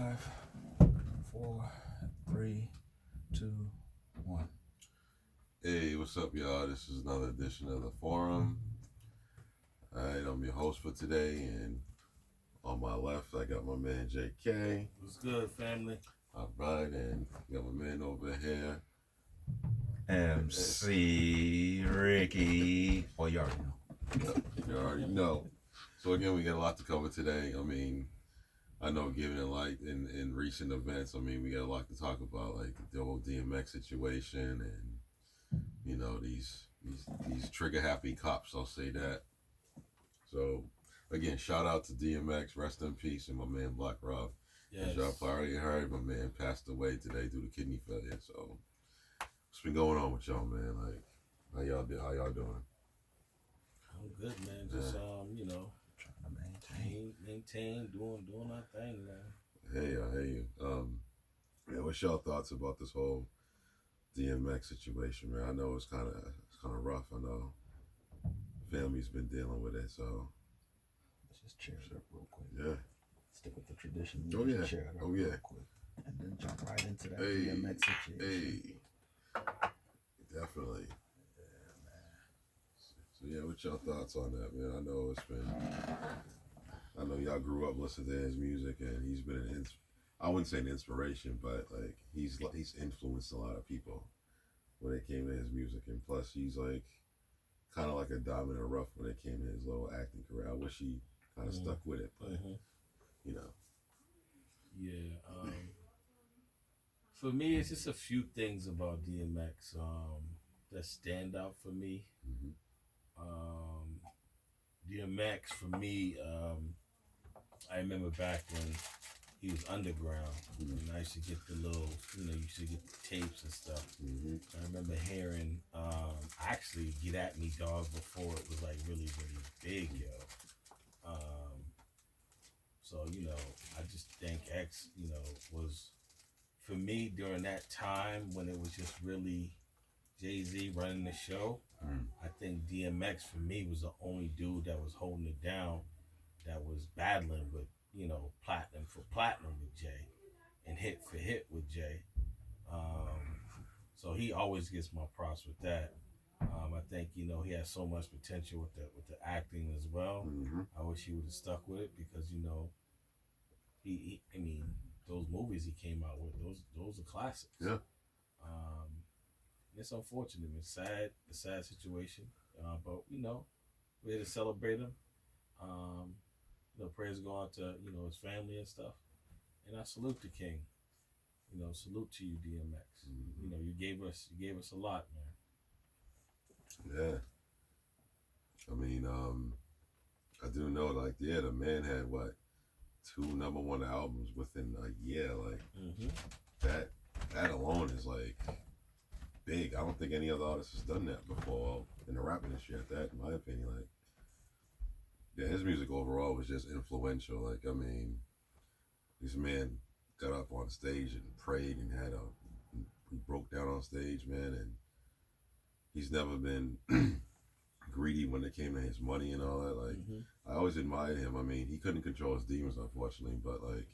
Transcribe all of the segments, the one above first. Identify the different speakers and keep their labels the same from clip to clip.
Speaker 1: Five, four, three, two, one.
Speaker 2: Hey, what's up, y'all? This is another edition of the Forum. All right, I'm your host for today, and on my left, I got my man JK.
Speaker 3: What's good, family?
Speaker 2: All right, and got my man over here,
Speaker 1: MC Ricky. Well, you already know.
Speaker 2: You already know. So again, we got a lot to cover today. I mean, I know given in recent events, I mean, we got a lot to talk about, like the whole DMX situation and these trigger happy cops. I'll say that. So again, shout out to DMX, rest in peace, and my man Black Rob.
Speaker 3: Yes.
Speaker 2: As y'all already heard, my man passed away today due to kidney failure. So what's been going on with y'all, man? Like, how y'all doing?
Speaker 3: I'm good, man. Just
Speaker 1: Trying to
Speaker 3: maintain, doing our thing, man.
Speaker 2: Hey, I hear you. What's y'all thoughts about this whole DMX situation, man? I know it's kind of rough. I know family's been dealing with it, so
Speaker 1: Let's just cheer it up real quick.
Speaker 2: yeah.
Speaker 1: Stick with the tradition.
Speaker 2: Oh yeah.
Speaker 1: Cheer it up real quick. And then jump right into that DMX situation.
Speaker 2: Hey, definitely. Yeah, man. So yeah, what's y'all thoughts on that, man? I know y'all grew up listening to his music, and he's been I wouldn't say an inspiration, but like he's influenced a lot of people when it came to his music, and plus he's like kind of like a diamond in the rough when it came to his little acting career. I wish he kind of stuck with it, but
Speaker 3: Yeah. For me, it's just a few things about DMX that stand out for me. DMX for me, I remember back when he was underground, and I used to get the little, you used to get the tapes and stuff. I remember hearing, actually, Get At Me Dog before it was like really, really big, yo. So, I just think X, was, for me during that time when it was just really Jay-Z running the show, I think DMX for me was the only dude that was holding it down, that was battling with, platinum for platinum with Jay and hit for hit with Jay. So he always gets my props with that. I think he has so much potential with the acting as well. I wish he would have stuck with it because I mean those movies he came out with, those are classics.
Speaker 2: Yeah.
Speaker 3: It's unfortunate. It's sad. A sad situation. But we're here to celebrate him. Prayers go out to his family and stuff. And I salute the king. Salute to you, DMX. You gave us a lot, man.
Speaker 2: Yeah. I mean, I do know, like, the man had what, 2 #1 albums within a year. Like that alone is like big. I don't think any other artist has done that before in the rap industry at that, in my opinion. Like, yeah, his music overall was just influential. Like, I mean, this man got up on stage and prayed and he broke down on stage, man, and he's never been greedy when it came to his money and all that. Like, I always admired him. I mean, he couldn't control his demons, unfortunately, but like,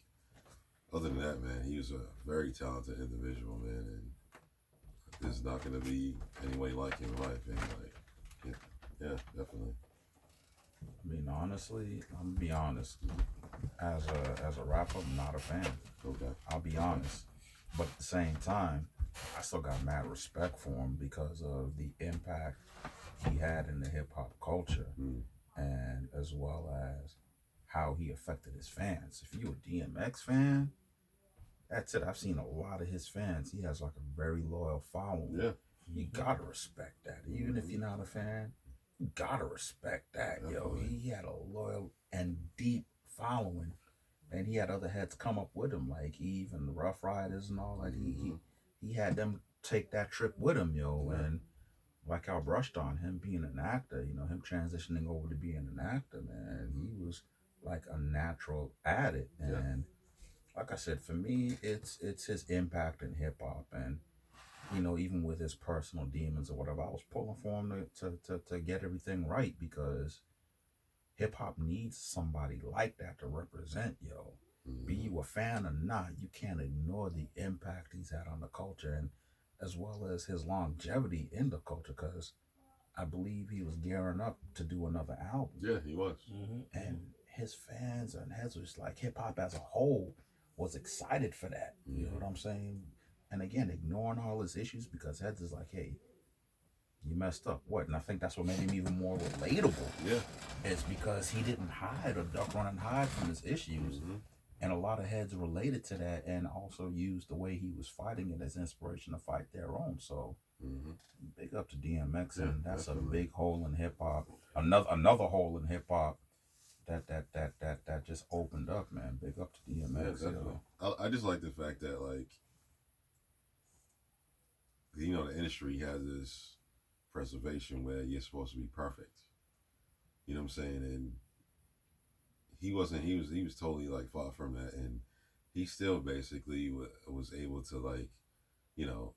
Speaker 2: other than that, man, he was a very talented individual, man, and there's not going to be anybody like him in my opinion. Like, yeah, definitely.
Speaker 1: I mean, honestly, I'm gonna be honest. As a rapper, I'm not a fan.
Speaker 2: Okay.
Speaker 1: I'll be honest. But at the same time, I still got mad respect for him because of the impact he had in the hip hop culture, and as well as how he affected his fans. If you're a DMX fan, that's it. I've seen a lot of his fans. He has like a very loyal following.
Speaker 2: Yeah.
Speaker 1: You gotta respect that. Even if you're not a fan, you gotta respect that. Definitely. Yo, he had a loyal and deep following, and he had other heads come up with him, like Eve and the Rough Riders and all that. He had them take that trip with him, yo. And like I brushed on him being an actor, him transitioning over to being an actor, man, he was like a natural at it. And like I said, for me, it's his impact in hip hop, and even with his personal demons or whatever, I was pulling for him to get everything right, because hip hop needs somebody like that to represent, yo. Be you a fan or not, you can't ignore the impact he's had on the culture, and as well as his longevity in the culture. Because I believe he was gearing up to do another album.
Speaker 2: Yeah, he was.
Speaker 1: And his fans and heads was like hip hop as a whole was excited for that. You know what I'm saying? And again, ignoring all his issues because heads is like, hey, you messed up. What? And I think that's what made him even more relatable.
Speaker 2: Yeah.
Speaker 1: Is because he didn't hide or duck, run, and hide from his issues. And a lot of heads related to that and also used the way he was fighting it as inspiration to fight their own. So big up to DMX, and that's definitely a big hole in hip hop. Another hole in hip hop that just opened up, man. Big up to DMX.
Speaker 2: Yeah, I just like the fact that, like, you know, the industry has this preservation where you're supposed to be perfect. You know what I'm saying? And he wasn't. He was totally like far from that, and he still basically was able to, like, you know,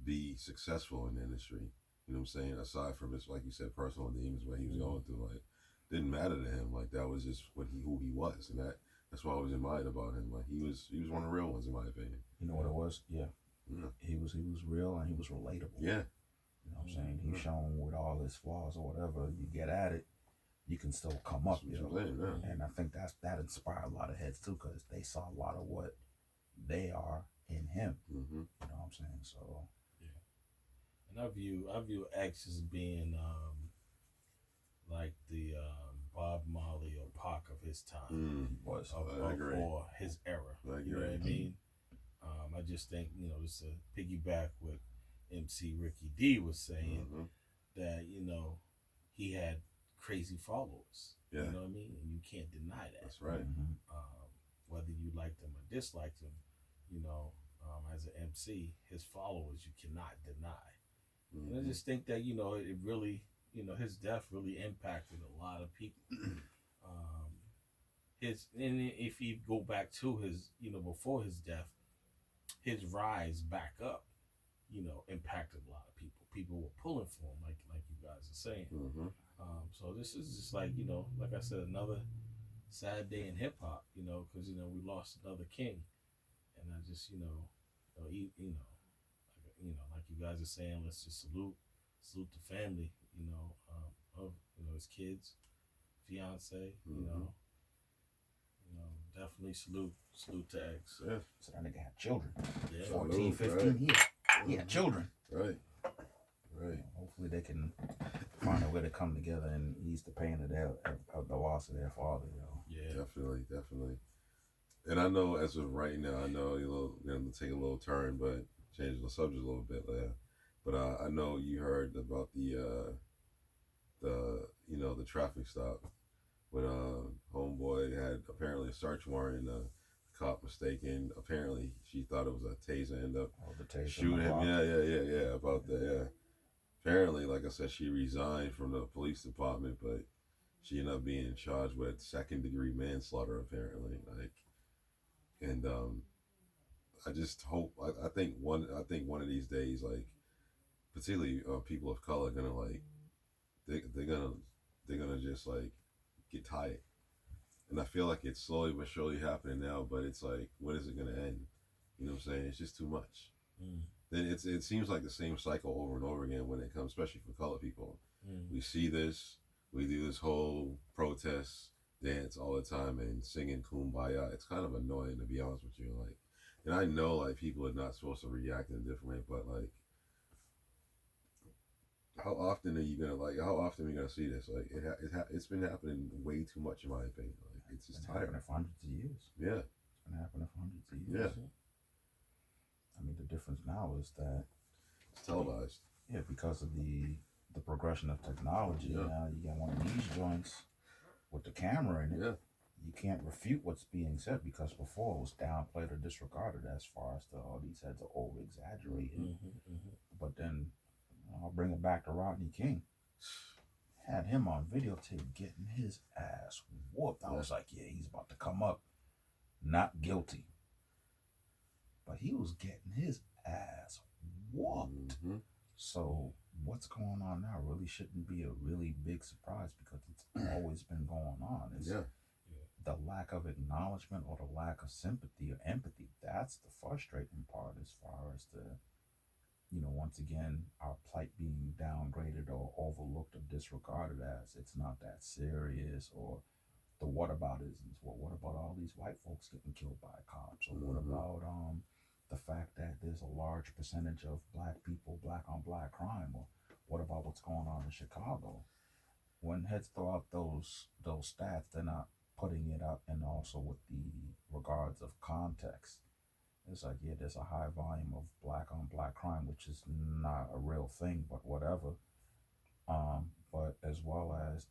Speaker 2: be successful in the industry. You know what I'm saying? Aside from his, like you said, personal demons, what he was going through, like, didn't matter to him. Like, that was just who he was, and that's what I was admired about him. Like, he was one of the real ones, in my opinion.
Speaker 1: You know what it was? Yeah. He was real and he was relatable.
Speaker 2: Yeah.
Speaker 1: You know what I'm saying? He's shown with all his flaws or whatever, you get at it, you can still come up. You know? And I think that inspired a lot of heads too, because they saw a lot of what they are in him. You know what I'm saying? So
Speaker 3: and I view X as being like the Bob Marley or Pac of his time.
Speaker 1: He was.
Speaker 2: I agree.
Speaker 3: Or his era. You know what I mean? I just think, you know, just to piggyback what MC Ricky D was saying, that, you know, he had crazy followers. You know what I mean? And you can't deny that.
Speaker 2: That's right.
Speaker 3: Whether you liked him or disliked him, you know, as an MC, his followers you cannot deny. And I just think that, you know, it really, you know, his death really impacted a lot of people. And if you go back to his, you know, before his death, his rise back up, you know, impacted a lot of people. People were pulling for him, like you guys are saying. So this is just like, you know, like I said, another sad day in hip hop, you know, because, you know, we lost another king, and I just, you know, like you guys are saying, let's just salute the family, you know, of, you know, his kids, fiance, you know, definitely salute to X.
Speaker 2: Yeah.
Speaker 1: So that nigga had children.
Speaker 3: 14,
Speaker 1: 15, he had children.
Speaker 2: Right.
Speaker 1: Hopefully they can find a way to come together and ease the pain of the loss of their father.
Speaker 3: Yeah,
Speaker 2: definitely. And I know, as of right now, I know you're going to take a little turn, but change the subject a little bit there. But I know you heard about the traffic stop when homeboy had apparently a search warrant and the cop mistaken. Apparently she thought it was a taser, ended up shooting him. Yeah. About that. Yeah. Apparently, like I said, she resigned from the police department, but she ended up being charged with second-degree manslaughter. Apparently, and I just hope. I think one of these days, like, particularly people of color, are gonna, like, they're gonna just, like, get tired. And I feel like it's slowly but surely happening now, but it's like, when is it gonna end? You know what I'm saying? It's just too much. Then it seems like the same cycle over and over again when it comes, especially for colored people. We see this, we do this whole protest dance all the time and singing Kumbaya. It's kind of annoying, to be honest with you. Like, and I know, like, people are not supposed to react in a different way, but, like, how often are you gonna see this? Like, it's been happening way too much, in my opinion. Like, it's just tiring.
Speaker 1: Happening for hundreds of years.
Speaker 2: Yeah.
Speaker 1: It's been happening for hundreds of years.
Speaker 2: Yeah.
Speaker 1: I mean, the difference now is that
Speaker 2: it's televised.
Speaker 1: Yeah, because of the progression of technology. Now you got one of these joints with the camera in it.
Speaker 2: Yeah.
Speaker 1: You can't refute what's being said, because before it was downplayed or disregarded as far as these heads are over exaggerating. But then I'll bring it back to Rodney King. Had him on videotape getting his ass whooped. I was like, yeah, he's about to come up not guilty. But he was getting his ass whooped. So what's going on now really shouldn't be a really big surprise, because it's always been going on. the lack of acknowledgement or the lack of sympathy or empathy, that's the frustrating part as far as the, once again, our plight being downgraded or overlooked or disregarded as it's not that serious, or the whataboutisms. Well, what about all these white folks getting killed by cops? Or what about the fact that there's a large percentage of black people, black on black crime? Or what about what's going on in Chicago? When heads throw out those stats, they're not putting it up, and also with the regards of context. It's like, yeah, there's a high volume of black on black crime, which is not a real thing, but whatever. But as well as,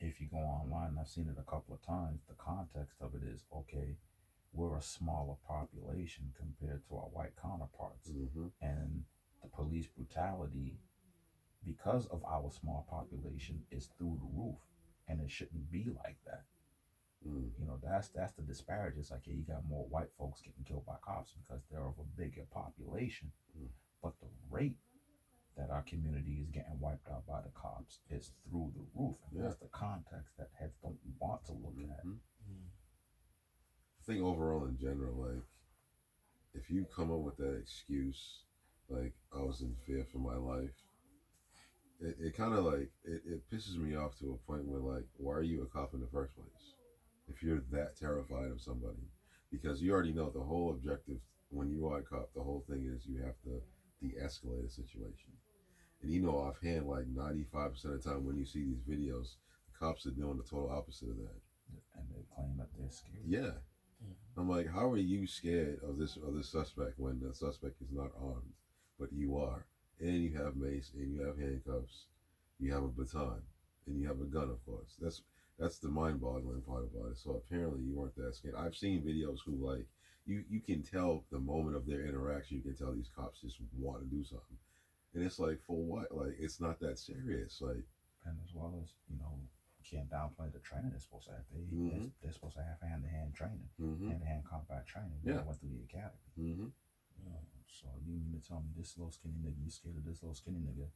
Speaker 1: if you go online, I've seen it a couple of times, the context of it is, okay, we're a smaller population compared to our white counterparts. And the police brutality, because of our small population, is through the roof. And it shouldn't be like that. That's the disparage. It's like, yeah, you got more white folks getting killed by cops because they're of a bigger population. But the rate that our community is getting wiped out by the cops is through the roof. And that's the context that heads don't want to look at.
Speaker 2: I think overall in general, like, if you come up with that excuse, like, I was in fear for my life, it kind of like, it pisses me off to a point where, like, why are you a cop in the first place? If you're that terrified of somebody, because you already know the whole objective when you are a cop, the whole thing is you have to de-escalate a situation. And offhand, like 95% of the time when you see these videos, the cops are doing the total opposite of that.
Speaker 1: And they claim that they're scared.
Speaker 2: Yeah. I'm like, how are you scared of this suspect when the suspect is not armed, but you are, and you have mace, and you have handcuffs, you have a baton, and you have a gun, of course. That's the mind-boggling part about it. So apparently you weren't that scared. I've seen videos who, like, you can tell the moment of their interaction, you can tell these cops just want to do something. And it's like, for what? Like, it's not that serious. Like,
Speaker 1: and as well as, you can't downplay the training they're supposed to have. They're supposed to have hand-to-hand training, hand-to-hand combat training. They went through the academy. So you mean to tell me this little skinny nigga, you scared of this little skinny nigga,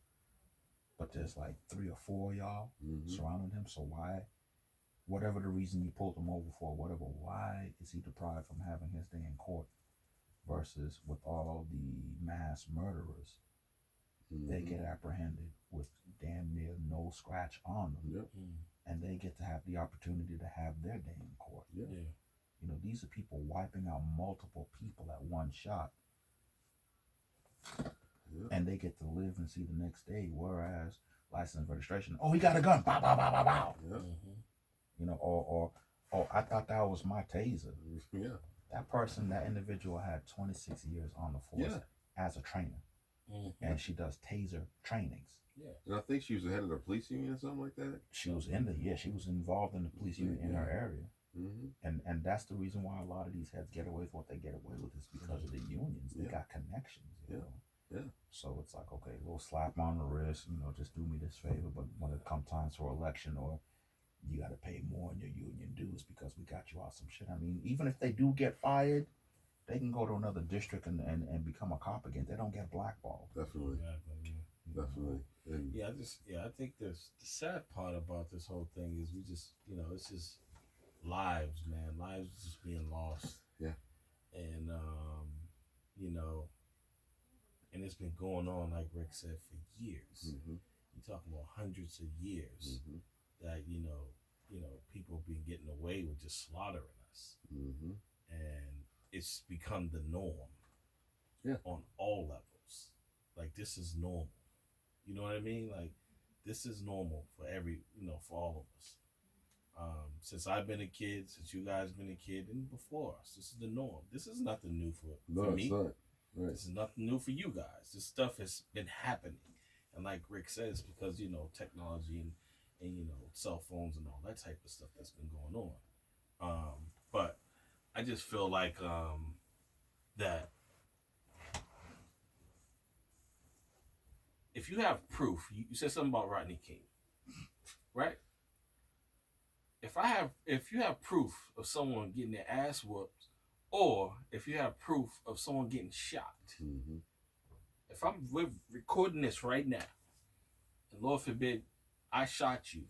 Speaker 1: but there's like 3 or 4 of y'all surrounding him. So why, whatever the reason you pulled him over for, whatever, why is he deprived from having his day in court? Versus with all the mass murderers, they get apprehended with damn near no scratch on them, and they get to have the opportunity to have their day in court. These are people wiping out multiple people at one shot, and they get to live and see the next day. Whereas license registration, oh, he got a gun, bow, bow, bow, bow, bow. Or I thought that was my taser. That person, that individual had 26 years on the force as a trainer. And she does taser trainings.
Speaker 2: And I think she was the head of the police union or something like that.
Speaker 1: She was she was involved in the police union in her area. And that's the reason why a lot of these heads get away with what they get away with, is because of the unions. They got connections, So it's like, okay, a little slap on the wrist, just do me this favor. But when it comes time for election, or you got to pay more in your union dues because we got you out some shit. I mean, even if they do get fired, they can go to another district and become a cop again. They don't get blackballed.
Speaker 2: Definitely. Definitely. And
Speaker 3: I think the sad part about this whole thing is we just, it's just lives, man. Lives just being lost. And, and it's been going on, like Rick said, for years. You're talking about hundreds of years that, people been getting away with just slaughtering us. And it's become the norm on all levels. Like, this is normal. You know what I mean? Like, this is normal for for all of us. Since I've been a kid, since you guys been a kid, and before us, this is the norm. This is nothing new for me.
Speaker 2: It's not. Right.
Speaker 3: This is nothing new for you guys. This stuff has been happening. And like Rick says, because, technology and cell phones and all that type of stuff that's been going on. But I just feel like that if you have proof, you said something about Rodney King, right? If you have proof of someone getting their ass whooped, or if you have proof of someone getting shot, if we're recording this right now, and Lord forbid I shot you,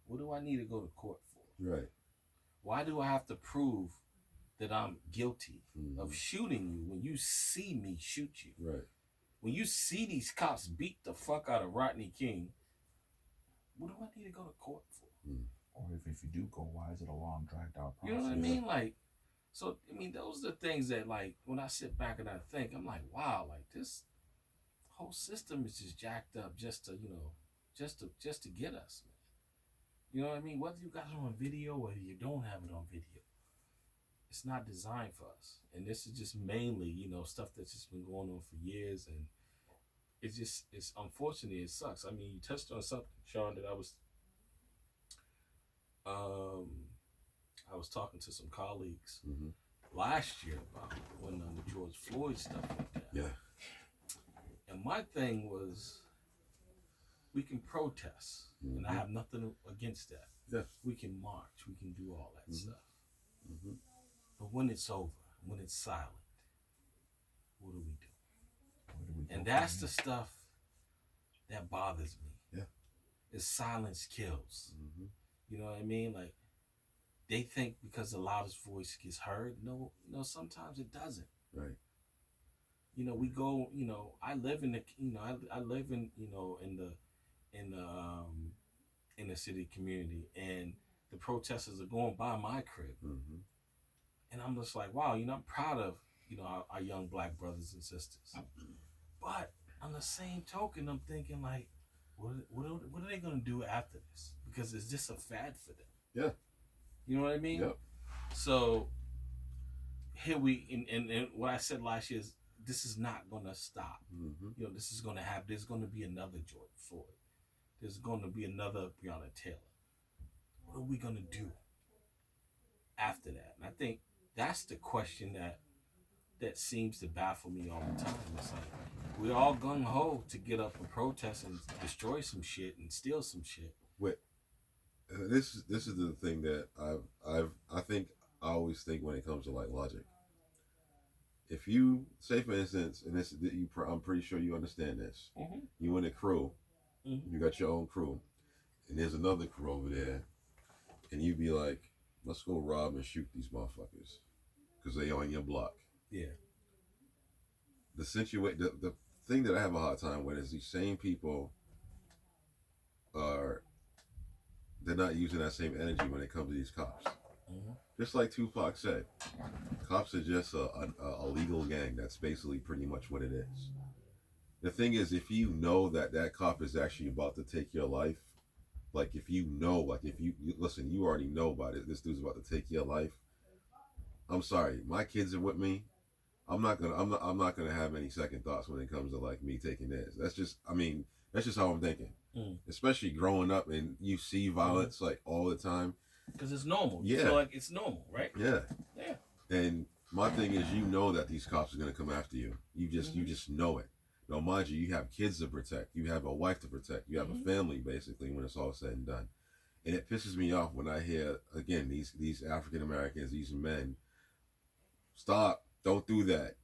Speaker 3: what do I need to go to court for?
Speaker 2: Right.
Speaker 3: Why do I have to prove that I'm guilty
Speaker 2: Mm-hmm.
Speaker 3: of shooting you when you see me shoot you?
Speaker 2: Right.
Speaker 3: When you see these cops beat the fuck out of Rodney King, what do I need to go to court for?
Speaker 2: Mm.
Speaker 1: Or if you do go, why is it a long, dragged out process?
Speaker 3: You know what I mean? Like, so I mean, those are the things that, like, when I sit back and I think, I'm like, wow, like this whole system is just jacked up just to, you know, just to get us, man. You know what I mean? Whether you got it on video, whether you don't have it on video, it's not designed for us. And this is just mainly, you know, stuff that's just been going on for years, and it's unfortunate. It sucks. I mean, you touched on something, Sean, that I was talking to some colleagues last year about when the George Floyd stuff went down.
Speaker 2: Yeah.
Speaker 3: And my thing was, we can protest, and I have nothing against that.
Speaker 2: Yeah.
Speaker 3: We can march, we can do all that stuff. But when it's over, when it's silent, what do we do? And that's the stuff that bothers me.
Speaker 2: Yeah.
Speaker 3: Is silence kills. You know what I mean? Like, they think because the loudest voice gets heard. No, sometimes it doesn't.
Speaker 2: Right.
Speaker 3: You know, we go, you know, I live in the, you know, I live in, you know, in the city community, and the protesters are going by my crib. And I'm just like, wow, you know, I'm proud of, you know, our young black brothers and sisters. But on the same token, I'm thinking, like, what are they going to do after this? Because it's just a fad for them.
Speaker 2: Yeah.
Speaker 3: You know what I mean?
Speaker 2: Yep.
Speaker 3: So here and what I said last year is, this is not going to stop. You know, this is going to happen. There's going to be another George Floyd. There's going to be another Breonna Taylor. What are we going to do after that? And I think that's the question that seems to baffle me all the time. It's like, we're all gung-ho to get up and protest and destroy some shit and steal some shit.
Speaker 2: Wait, this is the thing that I think I always think when it comes to like logic. If you say, for instance, and this I'm pretty sure you understand this. You in a crew, you got your own crew, and there's another crew over there, and you be like, let's go rob and shoot these motherfuckers because they on your block.
Speaker 3: Yeah.
Speaker 2: The thing that I have a hard time with is these same people they're not using that same energy when it comes to these cops. Just like Tupac said, cops are just a legal gang. That's basically pretty much what it is. The thing is, if you know that cop is actually about to take your life, like if you know, like if you listen, you already know about it. This dude's about to take your life. I'm sorry, my kids are with me. I'm not gonna have any second thoughts when it comes to like me taking theirs. That's just how I'm thinking. Especially growing up and you see violence like all the time.
Speaker 3: Because it's normal.
Speaker 2: Yeah.
Speaker 3: You feel like it's normal, right?
Speaker 2: Yeah.
Speaker 3: Yeah.
Speaker 2: And my thing is, you know that these cops are gonna come after you. You just know it. Now, mind you, you have kids to protect. You have a wife to protect. You have a family, basically, when it's all said and done. And it pisses me off when I hear, again, these African Americans, these men, stop, don't do that,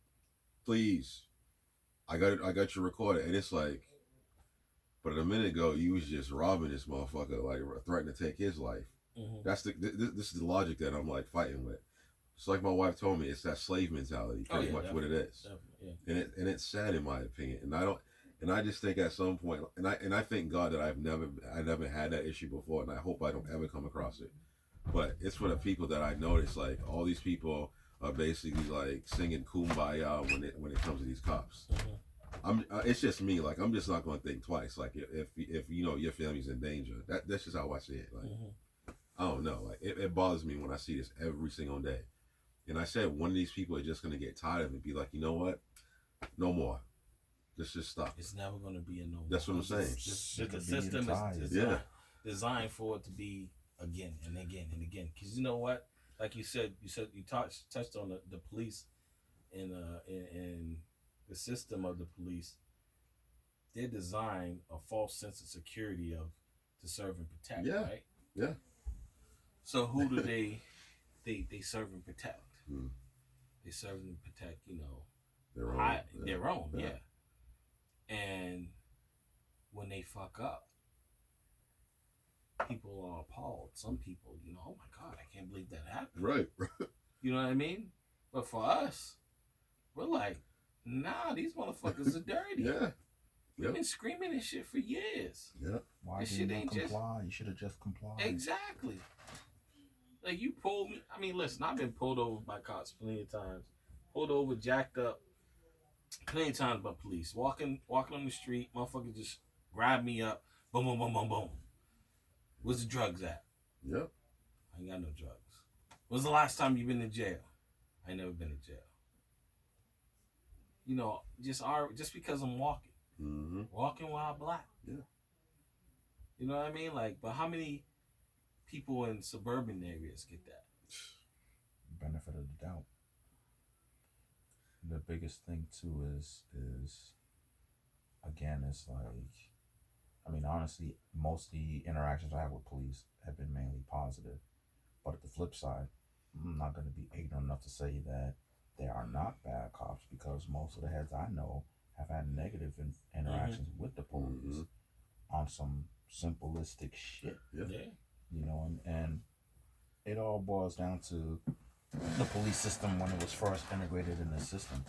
Speaker 2: please. I got you recorded, and it's like, but a minute ago you was just robbing this motherfucker, like threatening to take his life. That's this is the logic that I'm like fighting with. It's like my wife told me, it's that slave mentality, pretty much what it is. Yeah. And it's sad in my opinion. And I just think at some point, and I thank God that I never had that issue before, and I hope I don't ever come across it. But it's for the people that I notice, like all these people are basically like singing "Kumbaya" when it comes to these cops. It's just me. Like I'm just not going to think twice. Like if you know your family's in danger, that's just how I see it. Like I don't know. Like it bothers me when I see this every single day. And I said one of these people are just going to get tired of it and be like, you know what? No more. Let's just stop.
Speaker 3: It's never going to be a no more.
Speaker 2: That's what I'm saying.
Speaker 3: The system is designed for it to be again and again and again. Because you know what? Like you said you touched on the police and the system of the police. They're designed a false sense of security to serve and protect, right?
Speaker 2: Yeah.
Speaker 3: So who do they serve and protect? They serve and protect, you know, their own, yeah. And when they fuck up, people are appalled some people, oh my God, I can't believe that happened.
Speaker 2: Right.
Speaker 3: You know what I mean? But for us, we're like, nah, these motherfuckers are dirty.
Speaker 2: Yeah.
Speaker 3: We've been screaming this shit for years.
Speaker 2: Yeah.
Speaker 1: Why
Speaker 3: This
Speaker 1: didn't
Speaker 3: shit
Speaker 1: you
Speaker 3: ain't
Speaker 1: comply? You should have just complied.
Speaker 3: Exactly. Like, you pulled me. I mean, listen, I've been pulled over by cops plenty of times. Pulled over, jacked up, plenty of times by police. Walking on the street, motherfucker just grab me up. Boom, boom, boom, boom, boom. Where's the drugs at?
Speaker 2: Yep.
Speaker 3: I ain't got no drugs. When's the last time you been to jail? I ain't never been to jail. Just because I'm walking.
Speaker 2: Mm-hmm.
Speaker 3: Walking while black.
Speaker 2: Yeah.
Speaker 3: You know what I mean? Like, but how many people in suburban areas get that?
Speaker 1: Benefit of the doubt. The biggest thing too is again, it's like, I mean, honestly, most of the interactions I have with police have been mainly positive. But at the flip side, I'm not going to be ignorant enough to say that there are not bad cops, because most of the heads I know have had negative interactions with the police on some simplistic shit.
Speaker 2: Yeah.
Speaker 1: And it all boils down to the police system when it was first integrated in the system.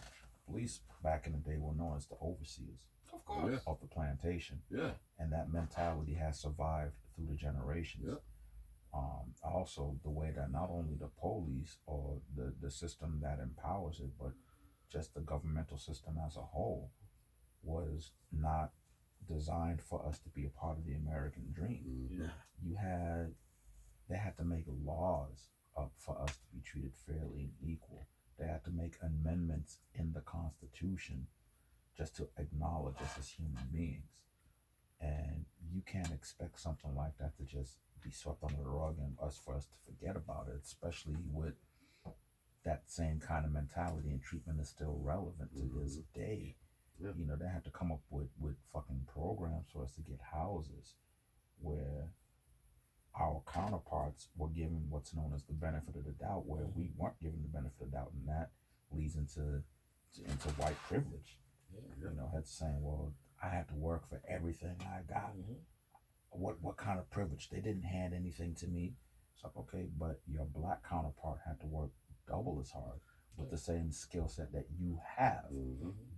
Speaker 1: Police back in the day were known as the overseers of the plantation.
Speaker 2: Yeah.
Speaker 1: And that mentality has survived through the generations.
Speaker 2: Yeah.
Speaker 1: Also, the way that not only the police or the system that empowers it, but just the governmental system as a whole was not designed for us to be a part of the American dream.
Speaker 2: Mm-hmm.
Speaker 1: They had to make laws up for us to be treated fairly and equal. They had to make amendments in the Constitution just to acknowledge us as human beings. And you can't expect something like that to just be swept under the rug and for us to forget about it, especially with that same kind of mentality and treatment is still relevant to this day.
Speaker 2: Yeah.
Speaker 1: They had to come up with fucking programs for us to get houses where our counterparts were given what's known as the benefit of the doubt, where we weren't given the benefit of the doubt, and that leads into white privilege. Heads saying, well, I had to work for everything I got. What kind of privilege? They didn't hand anything to me. It's like, okay, but your black counterpart had to work double as hard with the same skill set that you have.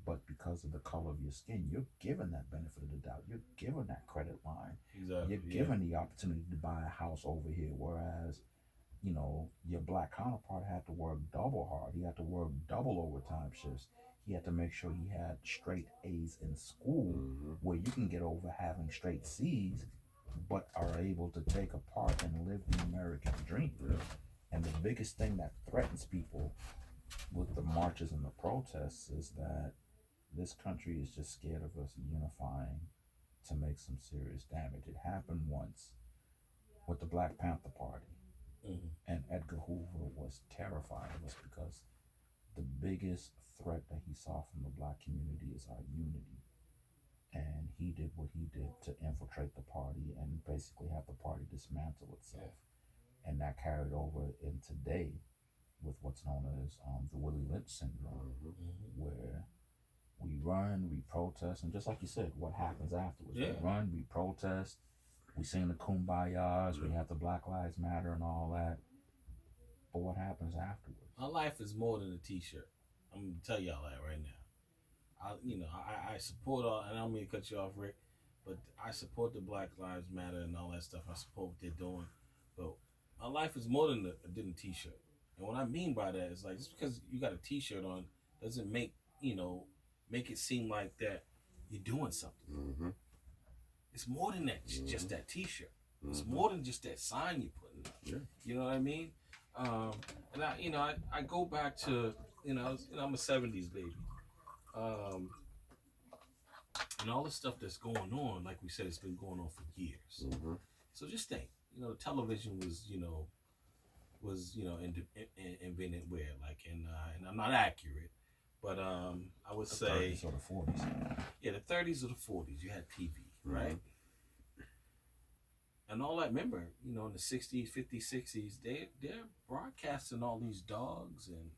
Speaker 1: But because of the color of your skin, you're given that benefit of the doubt. You're given that credit line.
Speaker 3: Exactly.
Speaker 1: You're given the opportunity to buy a house over here, whereas your black counterpart had to work double hard. He had to work double overtime shifts. He had to make sure he had straight A's in school, where you can get over having straight C's, but are able to take a part and live the American dream. And the biggest thing that threatens people with the marches and the protests is that this country is just scared of us unifying to make some serious damage. It happened once with the Black Panther Party. And Edgar Hoover was terrified of us because the biggest threat that he saw from the black community is our unity. And he did what he did to infiltrate the party and basically have the party dismantle itself. And that carried over in today with what's known as the Willie Lynch syndrome, where we run, we protest, and just like you said, what happens afterwards? We run, we protest, we sing the kumbayas, we have the Black Lives Matter and all that. But what happens afterwards?
Speaker 3: My life is more than a t-shirt. I'm going to tell y'all that right now. I support all, and I don't mean to cut you off, Rick, but I support the Black Lives Matter and all that stuff. I support what they're doing. But my life is more than a t-shirt. And what I mean by that is, like, just because you got a t-shirt on doesn't make it seem like that you're doing something. It's more than that, just that t-shirt. It's more than just that sign you're putting up. You know what I mean? And I go back to, I'm a 70s baby. And all the stuff that's going on, like we said, it's been going on for years. So just think, television was invented where, like, and I'm not accurate, but I would say
Speaker 1: the 30s or the 40s.
Speaker 3: Yeah, the 30s or the 40s, you had TV, right? And all that, remember, in the 60s, 50s, 60s, they're broadcasting all these dogs and,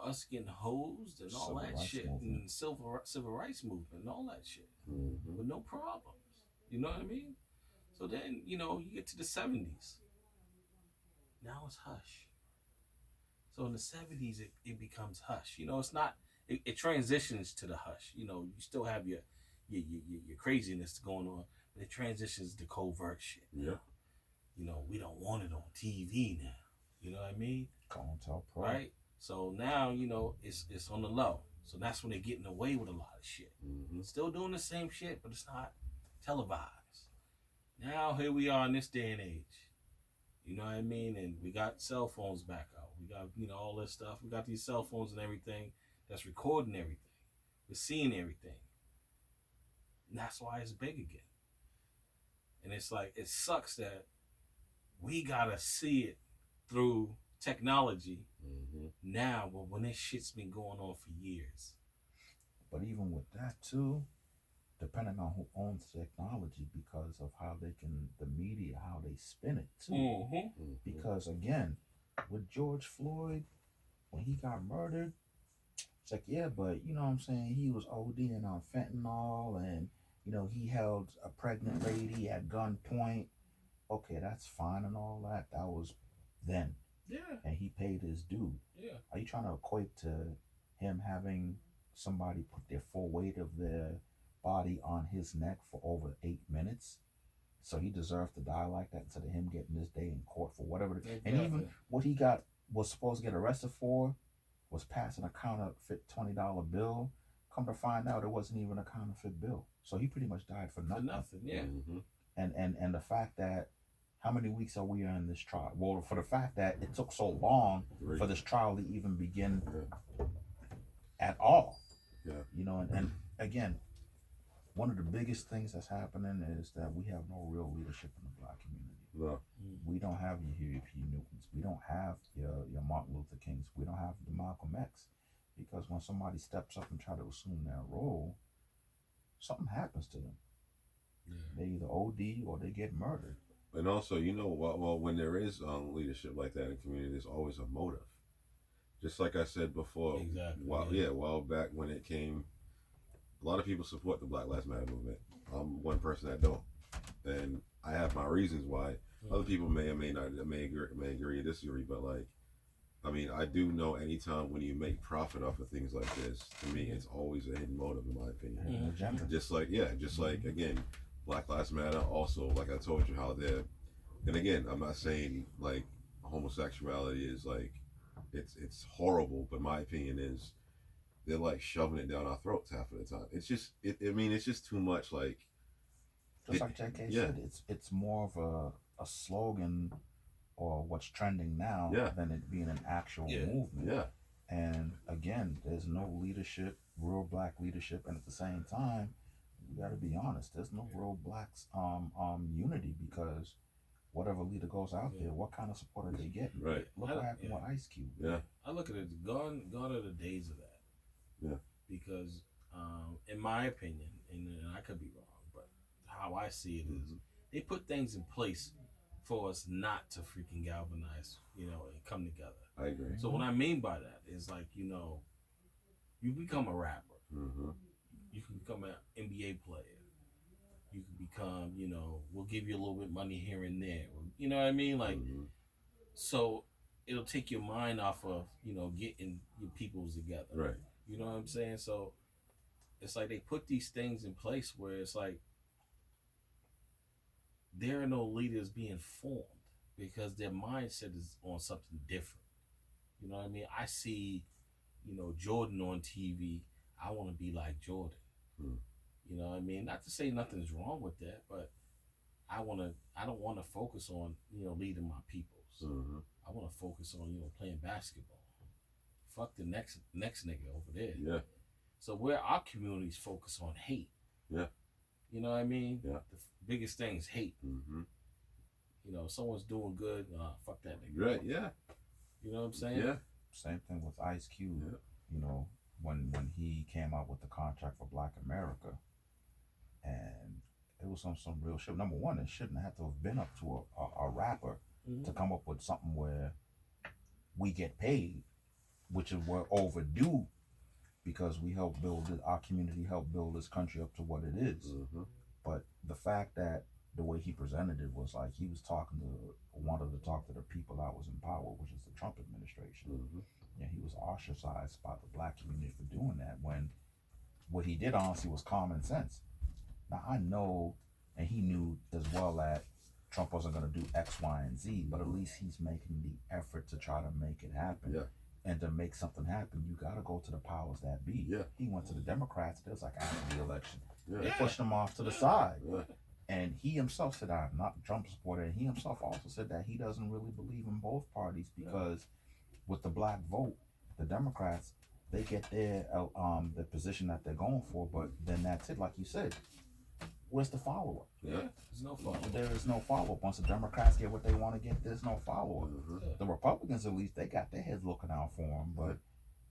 Speaker 3: us getting hosed and all that shit, and civil rights movement and all that shit with no problems. You know what I mean? So then, you get to the 70s. Now it's hush. So in the 70s, it becomes hush. You know, it's not. It transitions to the hush. You know, you still have your craziness going on, but it transitions to covert shit.
Speaker 2: Yeah.
Speaker 3: You know, we don't want it on TV now. You know what I mean?
Speaker 1: Tell pro.
Speaker 3: Right. So now, you know, it's on the low. So that's when they're getting away with a lot of shit.
Speaker 2: Mm-hmm.
Speaker 3: Still doing the same shit, but it's not televised. Now here we are in this day and age. You know what I mean? And we got cell phones back out. We got, you know, all this stuff. We got these cell phones and everything that's recording everything. We're seeing everything. And that's why it's big again. And it's like, it sucks that we gotta see it through technology now, but when this shit's been going on for years.
Speaker 1: But even with that too, depending on who owns technology, because of how they can, the media, how they spin it too. Because again, with George Floyd, when he got murdered, it's like, yeah, but you know what I'm saying, he was ODing on fentanyl, and you know, he held a pregnant lady at gunpoint. Okay, that's fine and all that. That was then.
Speaker 3: Yeah.
Speaker 1: And he paid his due.
Speaker 3: Yeah.
Speaker 1: Are you trying to equate to him having somebody put their full weight of their body on his neck for over 8 minutes? So he deserved to die like that instead of him getting this day in court for whatever.
Speaker 3: Exactly.
Speaker 1: And even what he was supposed to get arrested for was passing a counterfeit $20 bill. Come to find out, it wasn't even a counterfeit bill. So he pretty much died for nothing.
Speaker 3: Yeah.
Speaker 1: And the fact that, how many weeks are we in this trial? Well, for the fact that it took so long for this trial to even begin at all.
Speaker 2: Yeah.
Speaker 1: You know, and again, one of the biggest things that's happening is that we have no real leadership in the Black community.
Speaker 2: No.
Speaker 1: We don't have your Huey P. Newtons. We don't have your Martin Luther Kings. We don't have the Malcolm X. Because when somebody steps up and try to assume their role, something happens to them. Yeah. They either OD or they get murdered.
Speaker 2: And also, you know, well, when there is leadership like that in the community, there's always a motive. Just like I said before,
Speaker 3: exactly.
Speaker 2: A while back when it came, a lot of people support the Black Lives Matter movement. I'm one person that don't, and I have my reasons why. Other people may or may not, may agree or disagree, but like, I mean, I do know anytime when you make profit off of things like this, to me, it's always a hidden motive, in my opinion. Just like, like, again, Black Lives Matter, also, like I told you, how they're, and again, I'm not saying, like, homosexuality is, like, it's horrible, but my opinion is, they're, like, shoving it down our throats half of the time. It's just, it's just too much, like...
Speaker 1: Just like JK said, it's more of a slogan or what's trending now than it being an actual movement.
Speaker 2: Yeah.
Speaker 1: And again, there's no leadership, real Black leadership, and at the same time, we got to be honest. There's no real Black unity, because whatever leader goes out there, what kind of support are they getting?
Speaker 2: Right.
Speaker 1: Look what happened with Ice Cube.
Speaker 2: Yeah.
Speaker 3: I look at it, gone are the days of that.
Speaker 2: Yeah.
Speaker 3: Because, in my opinion, and I could be wrong, but how I see it is, they put things in place for us not to freaking galvanize, you know, and come together.
Speaker 2: I agree.
Speaker 3: So what I mean by that is, like, you know, you become a rapper. You can become an NBA player. You can become, you know, we'll give you a little bit of money here and there. You know what I mean? Like, so it'll take your mind off of, you know, getting your peoples together.
Speaker 2: Right.
Speaker 3: You know what I'm saying? So it's like they put these things in place where it's like there are no leaders being formed because their mindset is on something different. You know what I mean? I see, you know, Jordan on TV. I want to be like Jordan. You know what I mean? Not to say nothing's wrong with that, but I don't want to focus on, you know, leading my peoples. I want to focus on, you know, playing basketball. Fuck the next nigga over there.
Speaker 2: Yeah.
Speaker 3: So where our communities focus on hate.
Speaker 2: Yeah.
Speaker 3: You know what I mean?
Speaker 2: Yeah.
Speaker 3: The biggest thing is hate. You know, if someone's doing good, fuck that nigga.
Speaker 2: Right, yeah.
Speaker 3: You know what I'm saying?
Speaker 2: Yeah.
Speaker 1: Same thing with Ice Cube. Yeah. You know, when he came out with the contract for Black America, and it was on some real shit. Number one, it shouldn't have to have been up to a rapper to come up with something where we get paid, which is we're overdue, because we our community helped build this country up to what it is. But the fact that the way he presented it was like he was wanted to talk to the people that was in power, which is the Trump administration.
Speaker 2: Mm-hmm.
Speaker 1: And he was ostracized by the black community for doing that when what he did honestly was common sense. Now I know, and he knew as well that Trump wasn't going to do X, Y, and Z, but at least he's making the effort to try to make it happen.
Speaker 2: Yeah.
Speaker 1: And to make something happen, you got to go to the powers that be.
Speaker 2: Yeah.
Speaker 1: He went to the Democrats. It was like after the election,
Speaker 2: Yeah.
Speaker 1: they pushed him off to the side.
Speaker 2: Yeah.
Speaker 1: And he himself said, I'm not a Trump supporter. And he himself also said that he doesn't really believe in both parties because with the black vote, the Democrats, they get the position that they're going for, but then that's it. Like you said, where's the follow up?
Speaker 3: Yeah, there's no follow up.
Speaker 1: There is no follow up. Once the Democrats get what they want to get, there's no follow up.
Speaker 2: Mm-hmm.
Speaker 1: The Republicans, at least, they got their heads looking out for them. But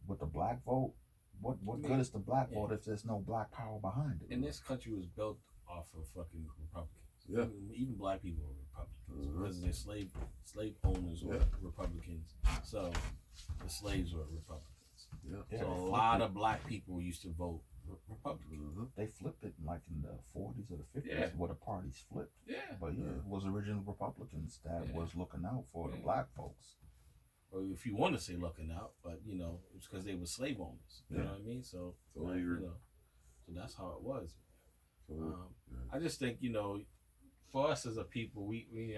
Speaker 1: with the black vote, what good is the black vote if there's no black power behind it?
Speaker 3: And this country was built off of fucking Republicans.
Speaker 2: Yeah.
Speaker 3: Even black people were Republicans because their slave owners were
Speaker 2: Yeah.
Speaker 3: Republicans. So the slaves were Republicans.
Speaker 2: Yeah.
Speaker 3: So a lot of black people used to vote Republican.
Speaker 2: Mm-hmm.
Speaker 1: They flipped it like in the 40s or the 50s
Speaker 3: Yeah.
Speaker 1: where the parties flipped.
Speaker 3: Yeah.
Speaker 1: But it was original Republicans that was looking out for the black folks.
Speaker 3: Or if you want to say looking out, but it's because they were slave owners. You know what I mean? So
Speaker 2: Totally agree.
Speaker 3: So that's how it was.
Speaker 2: Totally.
Speaker 3: I just think for us as a people,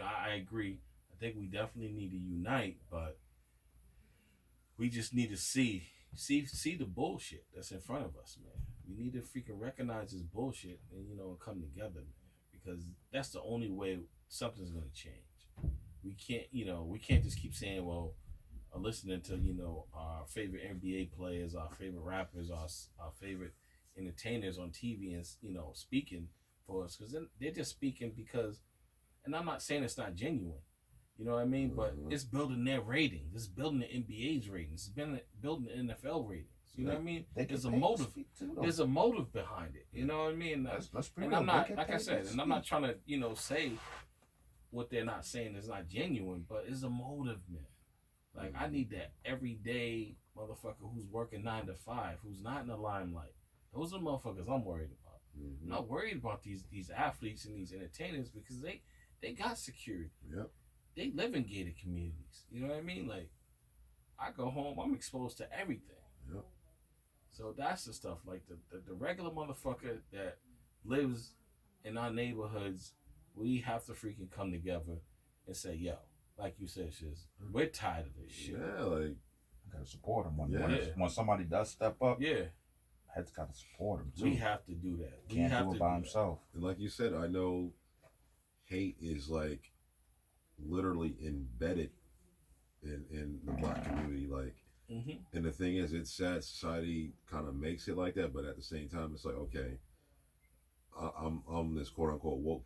Speaker 3: I agree. I think we definitely need to unite, but we just need to see the bullshit that's in front of us, man. We need to freaking recognize this bullshit and come together, man, because that's the only way something's gonna change. We can't just keep saying, well, listening to our favorite NBA players, our favorite rappers, our favorite entertainers on TV, and speaking for us, because they're just speaking because. And I'm not saying it's not genuine, you know what I mean? But it's building their ratings. It's building the NBA's ratings. It's building the NFL ratings. You know what I mean? There's a motive. There's a motive behind it. You know what I mean?
Speaker 1: That's pretty.
Speaker 3: And I'm not, like I said, and I'm not trying to, say what they're not saying is not genuine, but it's a motive, man. Like I need that everyday motherfucker who's working 9 to 5, who's not in the limelight. Those are motherfuckers I'm worried about.
Speaker 2: Mm-hmm.
Speaker 3: I'm not worried about these athletes and these entertainers because they got security.
Speaker 2: Yep.
Speaker 3: They live in gated communities. You know what I mean? Like, I go home, I'm exposed to everything.
Speaker 2: Yep.
Speaker 3: So that's the stuff. Like the regular motherfucker that lives in our neighborhoods, we have to freaking come together and say, yo, like you said, Shiz, we're tired of this shit.
Speaker 2: Yeah, like
Speaker 1: I gotta support them
Speaker 2: Yeah.
Speaker 1: when somebody does step up.
Speaker 3: Yeah.
Speaker 1: Head's gotta support him too.
Speaker 3: We have to do that. We
Speaker 1: Can't
Speaker 3: have
Speaker 1: do
Speaker 3: to
Speaker 1: it by
Speaker 3: do
Speaker 1: himself.
Speaker 2: and like you said, I know hate is like literally embedded in the black community. Like,
Speaker 3: Mm-hmm.
Speaker 2: and the thing is, it's sad society kind of makes it like that, but at the same time, it's like, okay, I'm this quote unquote woke